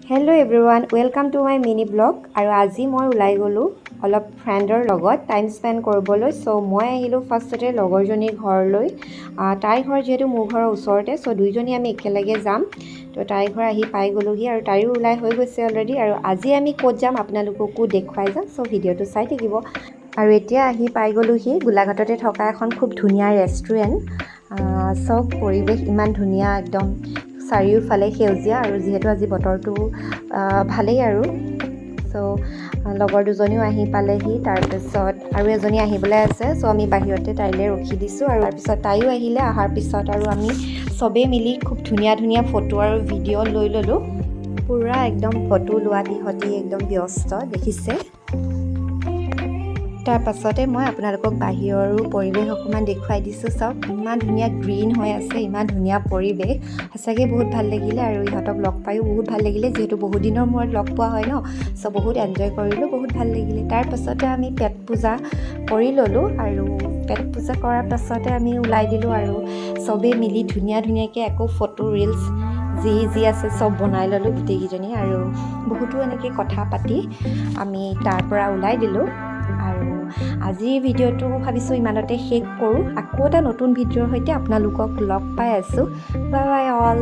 Hello' everyone, welcome to my mini blog. আৰু আজি মই ওলাই গ'লোঁ অলপ ফ্ৰেণ্ডৰ লগত টাইম স্পেণ্ড কৰিবলৈ। চ' মই আহিলোঁ ফাৰ্ষ্টতে লগৰজনীৰ ঘৰলৈ। তাইৰ ঘৰ যিহেতু মোৰ ঘৰৰ ওচৰতে, চ' দুইজনী আমি একেলগে যাম। তো তাইৰ ঘৰ আহি পাই গ'লোহি আৰু তাইৰো ওলাই হৈ গৈছে অলৰেডি। আৰু আজি আমি ক'ত যাম আপোনালোককো দেখুৱাই যাম, চ' ভিডিঅ'টো চাই থাকিব। আৰু এতিয়া আহি পাই গ'লোহি গোলাঘাটতে থকা এখন খুব ধুনীয়া ৰেষ্টুৰেণ্ট। চব পৰিৱেশ ইমান ধুনীয়া, একদম চাৰিওফালে সেউজীয়া। আৰু যিহেতু আজি বতৰটো ভালেই আৰু চ' লগৰ দুজনীও আহি পালেহি। তাৰপিছত আৰু এজনী আহিবলৈ আছে, চ' আমি বাহিৰতে তাইলৈ ৰখি দিছোঁ। আৰু তাৰপিছত তাইও আহিলে। অহাৰ পিছত আৰু আমি চবেই মিলি খুব ধুনীয়া ধুনীয়া ফটো আৰু ভিডিঅ' লৈ ল'লোঁ। পূৰা একদম ফটো লোৱা দিহতি একদম ব্যস্ত দেখিছে। তাৰ পাছতে মই আপোনালোকক বাহিৰৰো পৰিৱেশ অকণমান দেখুৱাই দিছোঁ। চাওক ইমান ধুনীয়া গ্ৰীণ হৈ আছে, ইমান ধুনীয়া পৰিৱেশ, সঁচাকৈ বহুত ভাল লাগিলে। আৰু ইহঁতক লগ পায়ো বহুত ভাল লাগিলে, যিহেতু বহুত দিনৰ মূৰত লগ পোৱা হয় ন। চ' বহুত এনজয় কৰিলোঁ, বহুত ভাল লাগিলে। তাৰ পাছতে আমি পেট পূজা কৰি ল'লোঁ। আৰু পেট পূজা কৰাৰ পাছতে আমি ওলাই দিলোঁ আৰু চবেই মিলি ধুনীয়া ধুনীয়াকৈ আকৌ ফটো ৰিলচ যি আছে চব বনাই ল'লোঁ গোটেইকেইজনী। আৰু বহুতো এনেকৈ কথা পাতি আমি তাৰ পৰা ওলাই দিলোঁ। আৰু আজিৰ ভিডিঅ'টো ভাবিছোঁ ইমানতে শেষ কৰোঁ। আকৌ এটা নতুন ভিডিঅ'ৰ সৈতে আপোনালোকক লগ পাই আছোঁ। Bye bye all.